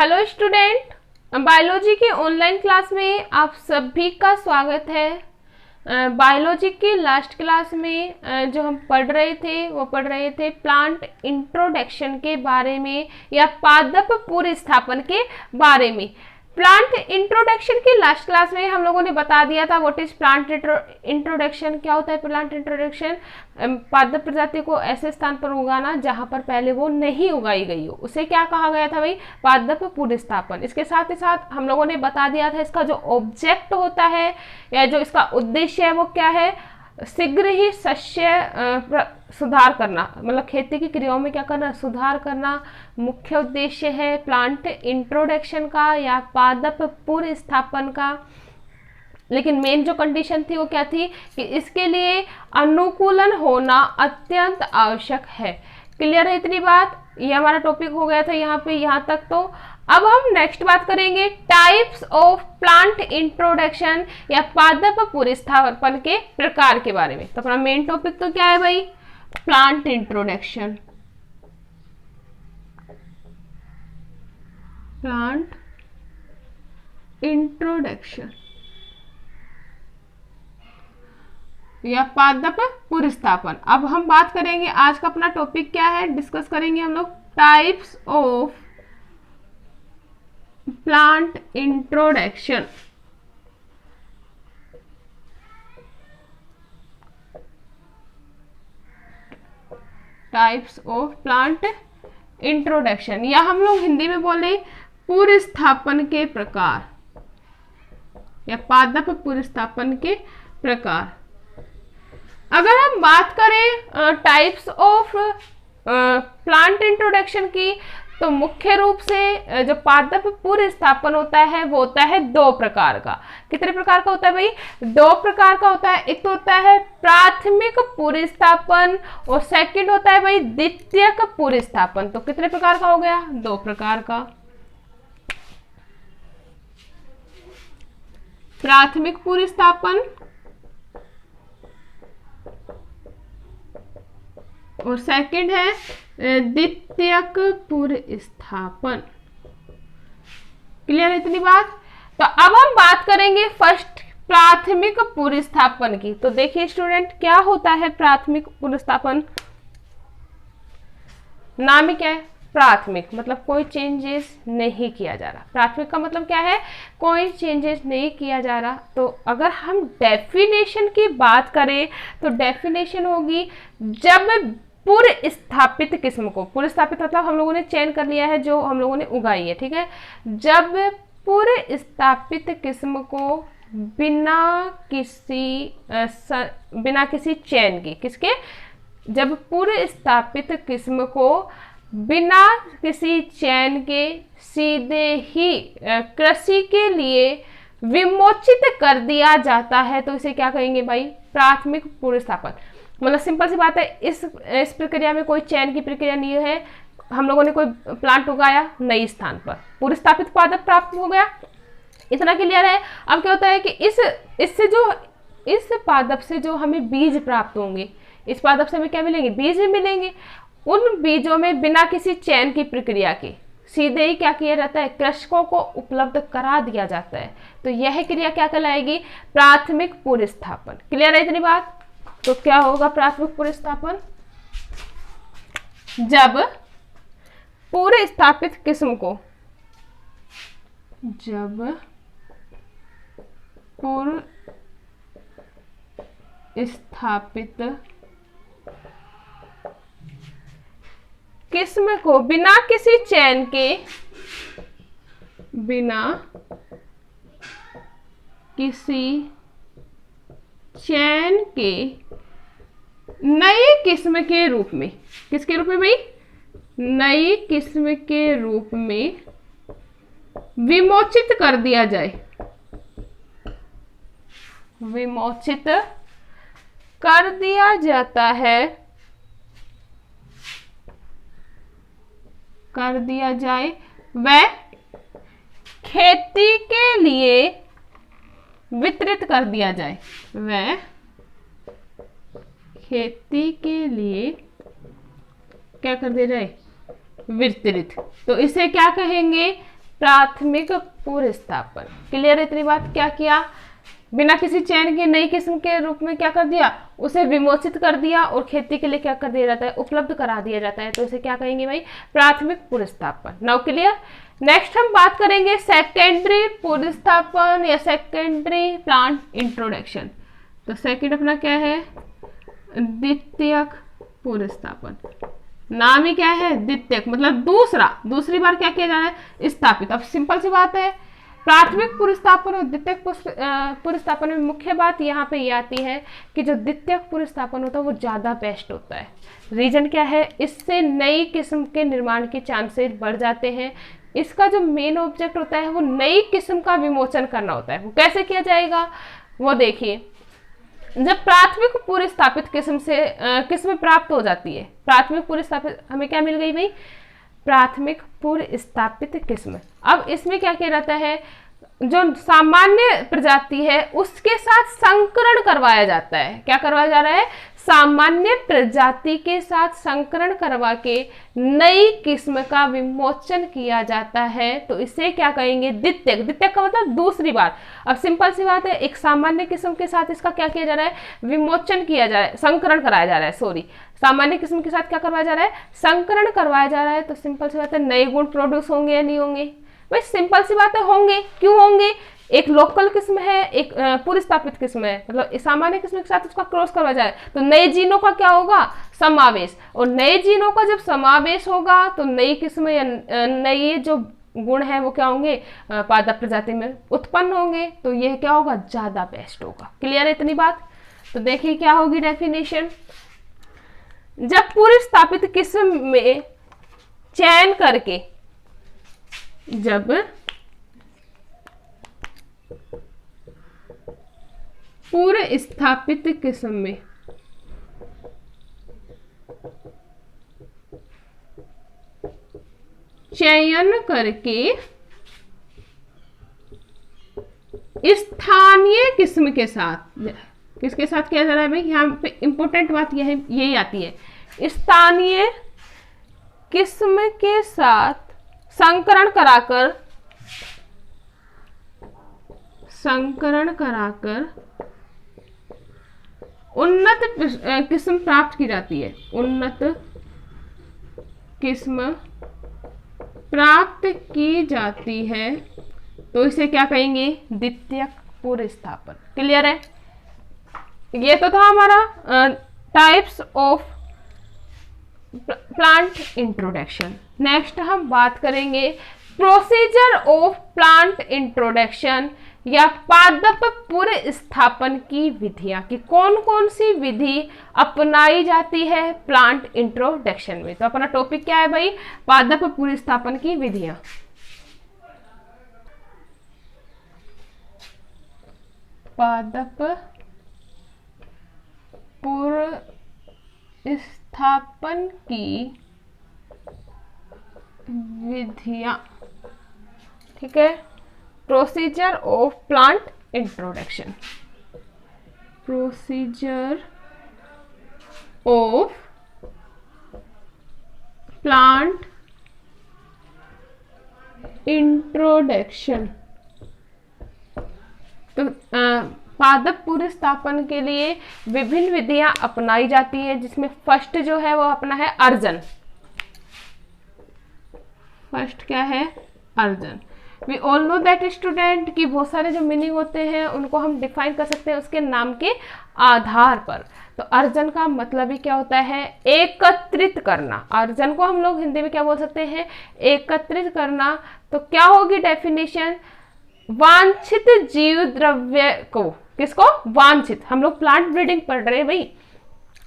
Hello student, biology की online class में आप सभी का स्वागत है। बायोलॉजी की लास्ट क्लास में जो हम पढ़ रहे थे वो पढ़ रहे थे प्लांट इंट्रोडक्शन के बारे में या पादप पूर्व स्थापन के बारे में। प्लांट इंट्रोडक्शन की लास्ट क्लास में हम लोगों ने बता दिया था व्हाट इज प्लांट इंट्रोडक्शन। क्या होता है प्लांट इंट्रोडक्शन? पादप प्रजाति को ऐसे स्थान पर उगाना जहां पर पहले वो नहीं उगाई गई हो, उसे क्या कहा गया था भाई? पादप पूर्व स्थापन। इसके साथ ही साथ हम लोगों ने बता दिया था इसका जो ऑब्जेक्ट होता है या जो इसका उद्देश्य है वो क्या है? शीघ्र ही शस्य सुधार करना, मतलब खेती की क्रियाओं में क्या करना? सुधार करना मुख्य उद्देश्य है प्लांट इंट्रोडक्शन का या पादप पूर्व स्थापन का। लेकिन मेन जो कंडीशन थी वो क्या थी कि इसके लिए अनुकूलन होना अत्यंत आवश्यक है। क्लियर है इतनी बात? ये हमारा टॉपिक हो गया था यहाँ पे, यहाँ तक। तो अब हम नेक्स्ट बात करेंगे टाइप्स ऑफ प्लांट इंट्रोडक्शन या पादप पूर्व स्थापन के प्रकार के बारे में। तो अपना मेन टॉपिक तो क्या है भाई? Plant introduction. प्लांट इंट्रोडक्शन या पादप पूर्व स्थापन। अब हम बात करेंगे, आज का अपना टॉपिक क्या है, डिस्कस करेंगे हम लोग types of plant introduction. Types of plant introduction या हम लोग हिंदी में बोले पूर्व स्थापन के प्रकार या पादप पूर्व स्थापन के प्रकार। अगर हम बात करें टाइप्स ऑफ प्लांट इंट्रोडक्शन की, तो मुख्य रूप से जो पादप पूर्व स्थापन होता है वो होता है दो प्रकार का। कितने प्रकार का होता है भाई? दो प्रकार का होता है। एक तो होता है प्राथमिक पूर्व स्थापन और सेकंड होता है भाई द्वितीयक पूर्व स्थापन। तो कितने प्रकार का हो गया? दो प्रकार का। प्राथमिक पूर्व स्थापन और सेकंड है द्वितीयक पूर्व स्थापन। क्लियर है इतनी बात? तो अब हम बात करेंगे फर्स्ट प्राथमिक पूर्व स्थापन की। तो देखिए स्टूडेंट, क्या होता है प्राथमिक पूर्व स्थापन? नाम ही क्या है? प्राथमिक, मतलब कोई चेंजेस नहीं किया जा रहा। प्राथमिक का मतलब क्या है? कोई चेंजेस नहीं किया जा रहा। तो अगर हम डेफिनेशन की बात करें तो डेफिनेशन होगी जब पूर्व स्थापित किस्म को, पूर्व स्थापित मतलब हम लोगों ने चयन कर लिया है, जो हम लोगों ने उगाई है, ठीक है। जब पूर्व स्थापित किस्म को बिना किसी चयन के, किसके? जब पूर्व स्थापित किस्म को बिना किसी चयन के सीधे ही कृषि के लिए विमोचित कर दिया जाता है तो इसे क्या कहेंगे भाई? प्राथमिक पूर्व स्थापन। मतलब सिंपल सी बात है, इस प्रक्रिया में कोई चयन की प्रक्रिया नहीं है। हम लोगों ने कोई प्लांट उगाया नई स्थान पर, पूर्व स्थापित पादप प्राप्त हो गया, इतना क्लियर है। अब क्या होता है कि इस पादप से जो हमें बीज प्राप्त होंगे, इस पादप से हमें क्या मिलेंगे? बीज मिलेंगे। उन बीजों में बिना किसी चयन की प्रक्रिया के सीधे ही क्या किया जाता है? कृषकों को उपलब्ध करा दिया जाता है। तो यह क्रिया क्या कहलाएगी? प्राथमिक पूर्व स्थापन। क्लियर है इतनी बात? तो क्या होगा प्राथमिक पूर्व स्थापन? जब पूर्व स्थापित किस्म को, जब पूर्व स्थापित किस्म को बिना किसी चयन के, बिना किसी चयन के नई किस्म के रूप में, किसके रूप में भाई? नई किस्म के रूप में विमोचित कर दिया जाए, विमोचित कर दिया जाता है, कर दिया जाए, वह खेती के लिए वितरित कर दिया जाए, वह खेती के लिए क्या कर दिया जाए? वितरित। तो इसे क्या कहेंगे? प्राथमिक पुनर्स्थापन। क्लियर है इतनी बात? क्या किया, बिना किसी चयन के नई किस्म के रूप में क्या कर दिया, उसे विमोचित कर दिया और खेती के लिए क्या कर दिया जाता है, उपलब्ध करा दिया जाता है, तो इसे क्या कहेंगे भाई, प्राथमिक पुनर्स्थापन। Now clear. नेक्स्ट हम बात करेंगे सेकेंडरी पुनर्स्थापन या सेकेंडरी प्लांट इंट्रोडक्शन। तो सेकेंड अपना क्या है, द्वितीयक पुनर्स्थापन। नाम ही क्या है, द्वितीयक, मतलब दूसरी बार क्या किया जा रहा है, स्थापित। अब सिंपल सी बात है, प्राथमिक पुनर्स्थापन और द्वितीयक पुनर्स्थापन में मुख्य बात यहाँ पे ये आती है कि जो द्वितीयक पुनर्स्थापन होता है वो ज़्यादा बेस्ट होता है। रीजन क्या है, इससे नई किस्म के निर्माण के चांसेस बढ़ जाते हैं। इसका जो मेन ऑब्जेक्ट होता है वो नई किस्म का विमोचन करना होता है। वो कैसे किया जाएगा, वो देखिए। जब प्राथमिक पुनर्स्थापित किस्म प्राप्त हो जाती है, प्राथमिक पुनर्स्थापित हमें क्या मिल गई भाई, प्राथमिक पुनर्स्थापित किस्म। अब इसमें क्या किया जाता है, जो सामान्य प्रजाति है उसके साथ संकरण करवाया जाता है। क्या करवाया जा रहा है, सामान्य प्रजाति के साथ संकरण करवा के नई किस्म का विमोचन किया जाता है। तो इसे क्या कहेंगे, द्वितीयक। द्वितीयक का मतलब दूसरी बार। अब सिंपल सी बात है, एक सामान्य किस्म के साथ इसका क्या किया जा रहा है, विमोचन किया जा रहा है, संकरण कराया जा रहा है, सॉरी, सामान्य किस्म के साथ क्या करवाया जा रहा है, संकरण करवाया जा रहा है। तो सिंपल सी बात है, नए गुण प्रोड्यूस होंगे या नहीं होंगे भाई, सिंपल सी बात है होंगे। क्यों होंगे, एक लोकल किस्म है, एक पुनर्स्थापित किस्म है, मतलब सामान्य किस्म के साथ उसका क्रॉस करवाया जाए तो नए जीनों का क्या होगा, समावेश। और नए जीनों का जब समावेश होगा तो नई किस्म या नए जो गुण है वो क्या होंगे, पादप प्रजाति में उत्पन्न होंगे। तो ये क्या होगा, ज्यादा बेस्ट होगा। क्लियर है इतनी बात? तो देखिए क्या होगी डेफिनेशन, जब पुनर्स्थापित किस्म में चयन करके, जब पुनर्स्थापित किस्म में चयन करके स्थानीय किस्म के साथ, किसके साथ किया जा रहा है भाई, यहाँ पे इंपॉर्टेंट बात यही आती है, स्थानीय किस्म के साथ संकरण कराकर उन्नत किस्म प्राप्त की जाती है, उन्नत किस्म प्राप्त की जाती है। तो इसे क्या कहेंगे, द्वितीयक पुनर्स्थापन। क्लियर है? ये तो था हमारा types of plant introduction. Next हम बात करेंगे प्रोसीजर ऑफ प्लांट इंट्रोडक्शन या पादप पुनर्स्थापन की विधियां, कि कौन कौन सी विधि अपनाई जाती है प्लांट इंट्रोडक्शन में। तो अपना टॉपिक क्या है भाई, पादप पुनर्स्थापन की विधियां। पादप पुनर्स्थापन की विधियां, ठीक है। Procedure of plant introduction, procedure of plant introduction. तो पादप पुनर्स्थापन के लिए विभिन्न विधियां अपनाई जाती हैं, जिसमें फर्स्ट जो है वो अपना है अर्जन। फर्स्ट क्या है, अर्जन। We all know that student की बहुत सारे जो मीनिंग होते हैं उनको हम डिफाइन कर सकते हैं उसके नाम के आधार पर। तो अर्जन का मतलब ही क्या होता है, एकत्रित करना। अर्जन को हम लोग हिंदी में क्या बोल सकते हैं, एकत्रित करना। तो क्या होगी डेफिनेशन, वांछित जीव द्रव्य को, किसको, वांछित। हम लोग प्लांट ब्रीडिंग पढ़ रहे हैं भाई,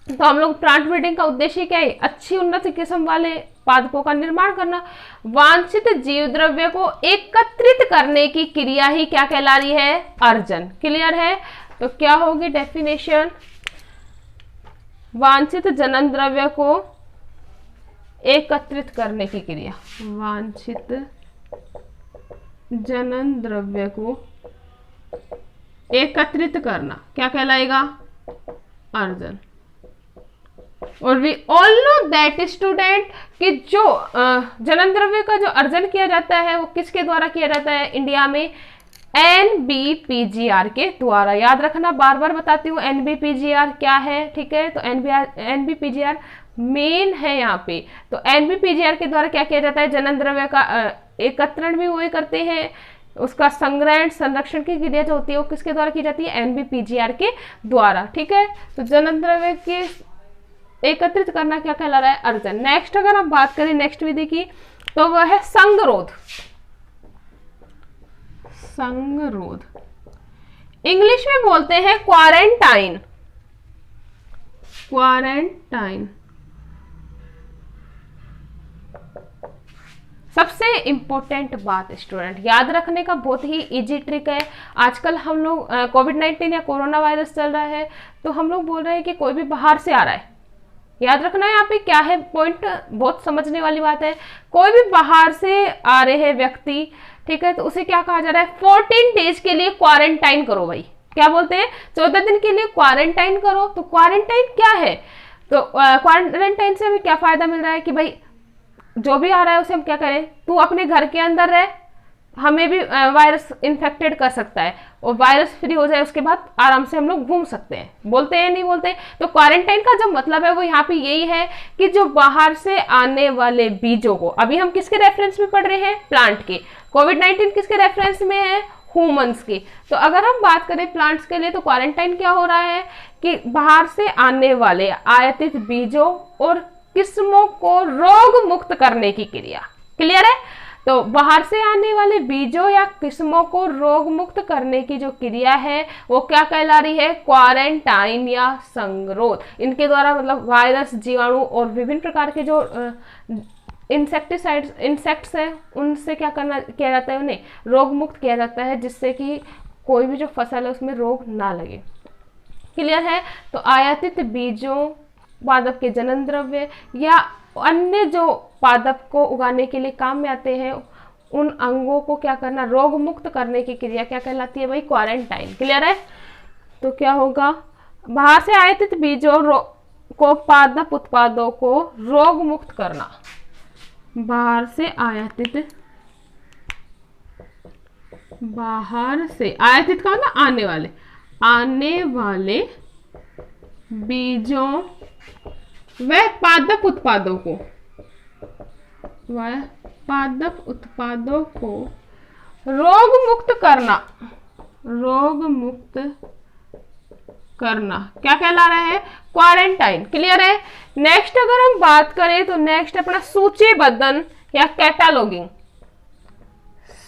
तो हम लोग प्लांट ब्रीडिंग का उद्देश्य क्या है, अच्छी उन्नत किस्म वाले पादपों का निर्माण करना। वांछित जीव द्रव्य को एकत्रित करने की क्रिया ही क्या कहला रही है, अर्जन। क्लियर है? तो क्या होगी डेफिनेशन, वांछित जनन द्रव्य को एकत्रित करने की क्रिया, वांछित जनन द्रव्य को एकत्रित करना क्या कहलाएगा, अर्जन। और we all know that student कि जो जनन द्रव्य का जो अर्जन किया जाता है वो किसके द्वारा किया जाता है इंडिया में? NBPGR के द्वारा। याद रखना, बार बार बताती हूँ NBPGR क्या है, ठीक है। तो NBPGR मेन है यहाँ पे। तो NBPGR के द्वारा क्या किया जाता है? जनन द्रव्य का एकत्रण भी वही करते हैं, उसका संग्रहण संरक्षण की क्रिया जो होती है वो किसके द्वारा की जाती है? NBPGR के द्वारा, ठीक है। तो जनन द्रव्य के एकत्रित करना क्या कहला रहा है? अर्जन। नेक्स्ट अगर हम बात करें नेक्स्ट विधि की तो वह है संगरोध। संगरोध इंग्लिश में बोलते हैं क्वारंटाइन। क्वारंटाइन सबसे इंपॉर्टेंट बात स्टूडेंट याद रखने का, बहुत ही इजी ट्रिक है। आजकल हम लोग कोविड-19 या कोरोना वायरस चल रहा है तो हम लोग बोल रहे हैं कि कोई भी बाहर से आ रहा है। याद रखना यहाँ पे क्या है पॉइंट, बहुत समझने वाली बात है। कोई भी बाहर से आ रहे हैं व्यक्ति, ठीक है, तो उसे क्या कहा जा रहा है? 14 डेज के लिए क्वारंटाइन करो भाई। क्या बोलते हैं? 14 दिन के लिए क्वारंटाइन करो। तो क्वारंटाइन क्या है? तो क्वारंटाइन से हमें क्या फायदा मिल रहा है कि भाई जो भी आ रहा है उसे हम क्या करें? तू अपने घर के अंदर रह, हमें भी वायरस इन्फेक्टेड कर सकता है और वायरस फ्री हो जाए उसके बाद आराम से हम लोग घूम सकते हैं। बोलते हैं नहीं बोलते? तो क्वारंटाइन का जो मतलब है वो यहाँ पे यही है कि जो बाहर से आने वाले बीजों को, अभी हम किसके रेफरेंस में पढ़ रहे हैं? प्लांट के। कोविड-19 किसके रेफरेंस में है? ह्यूमंस की। तो अगर हम बात करें प्लांट्स के लिए तो क्वारंटाइन क्या हो रहा है कि बाहर से आने वाले आयातित बीजों और किस्मों को रोग मुक्त करने की क्रिया। क्लियर है? तो बाहर से आने वाले बीजों या किस्मों को रोग मुक्त करने की जो क्रिया है वो क्या कहला रही है? क्वारंटाइन या संगरोध। इनके द्वारा मतलब वायरस, जीवाणु और विभिन्न प्रकार के जो इंसेक्टिसाइड्स, इंसेक्ट्स है, उनसे क्या किया जाता है? उन्हें रोग मुक्त किया जाता है जिससे कि कोई भी जो फसल है उसमें रोग ना लगे। क्लियर है? तो आयातित बीजों, पादप के जनन द्रव्य या अन्य जो पादप को उगाने के लिए काम में आते हैं उन अंगों को क्या करना? रोग मुक्त करने की क्रिया क्या कहलाती है भाई? क्वारंटाइन। क्लियर है? तो क्या होगा? बाहर से आयातित बीजों को पादप उत्पादों को रोग मुक्त करना। बाहर से आयातित, बाहर से आयातित का मतलब आने वाले, आने वाले बीजों व पादप उत्पादों को, वह पादप उत्पादों को रोग मुक्त करना। रोग मुक्त करना क्या कहला रहा है? क्वारंटाइन। क्लियर है? नेक्स्ट अगर हम बात करें तो नेक्स्ट अपना सूचीबद्धन या कैटालॉगिंग।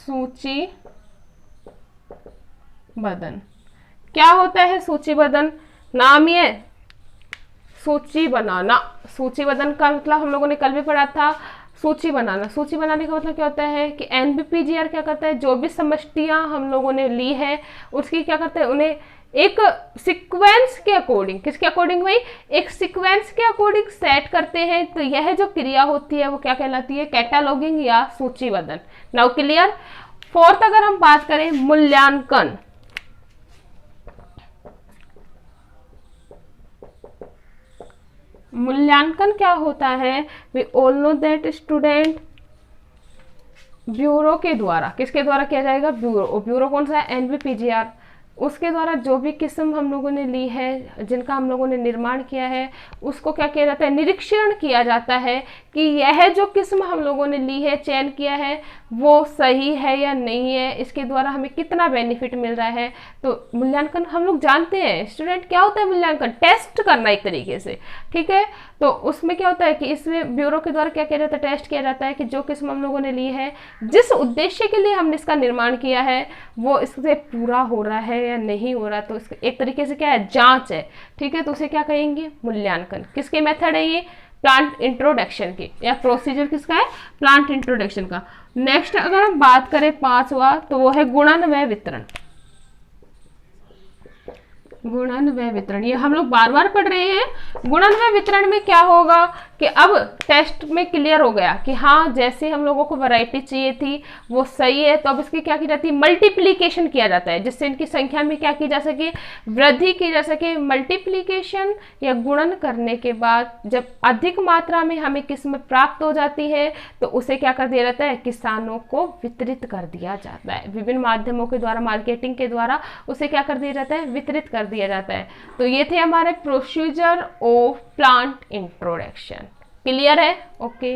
सूचीबद्धन क्या होता है? सूचीबद्धन नाम ही है, सूची बनाना। सूचीबद्धन का मतलब हम लोगों ने कल भी पढ़ा था, सूची बनाना। सूची बनाने का मतलब क्या होता है कि NBPGR क्या करता है? जो भी समष्टियां हम लोगों ने ली है उसकी क्या करता है? उन्हें एक सीक्वेंस के अकॉर्डिंग, किसके अकॉर्डिंग भाई? एक सीक्वेंस के अकॉर्डिंग सेट करते हैं। तो यह जो क्रिया होती है वो क्या कहलाती है? कैटालॉगिंग या सूचीबद्धन। Now clear? फोर्थ अगर हम बात करें मूल्यांकन। मूल्यांकन क्या होता है? We all know that student bureau के द्वारा, किसके द्वारा किया जाएगा? ब्यूरो। ब्यूरो कौन सा है? NBPGR। उसके द्वारा जो भी किस्म हम लोगों ने ली है, जिनका हम लोगों ने निर्माण किया है, उसको क्या किया जाता है? निरीक्षण किया जाता है कि यह जो किस्म हम लोगों ने ली है, चयन किया है, वो सही है या नहीं है, इसके द्वारा हमें कितना बेनिफिट मिल रहा है। तो मूल्यांकन हम लोग जानते हैं स्टूडेंट, क्या होता है मूल्यांकन? टेस्ट करना एक तरीके से, ठीक है। तो उसमें क्या होता है कि इसमें ब्यूरो के द्वारा क्या किया जाता है? टेस्ट किया जाता है कि जो किस्म हम लोगों ने ली है, जिस उद्देश्य के लिए हमने इसका निर्माण किया है, वो इससे पूरा हो रहा है या नहीं हो रहा। तो एक तरीके से क्या है? जांच है, ठीक है। तो उसे क्या कहेंगे? मूल्यांकन। किसके मेथड है ये? प्लांट इंट्रोडक्शन के, या प्रोसीजर किसका है? प्लांट इंट्रोडक्शन का। नेक्स्ट अगर हम बात करें पांचवा तो वो है गुणन व वितरण। गुणन व वितरण ये हम लोग बार बार पढ़ रहे हैं। गुणन व वितरण में क्या होगा कि अब टेस्ट में क्लियर हो गया कि हाँ जैसे हम लोगों को वैरायटी चाहिए थी वो सही है, तो अब इसकी क्या की जाती है, मल्टीप्लीकेशन किया जाता है, जिससे इनकी संख्या में क्या की जा सके, वृद्धि की जा सके। मल्टीप्लीकेशन या गुणन करने के बाद जब अधिक मात्रा में हमें किस्म प्राप्त हो जाती है तो उसे क्या कर दिया जाता है, किसानों को वितरित कर दिया जाता है, विभिन्न माध्यमों के द्वारा, मार्केटिंग के द्वारा उसे क्या कर दिया जाता है, वितरित कर दिया जाता है। तो ये थे हमारे procedure of plant introduction. Clear है? ओके।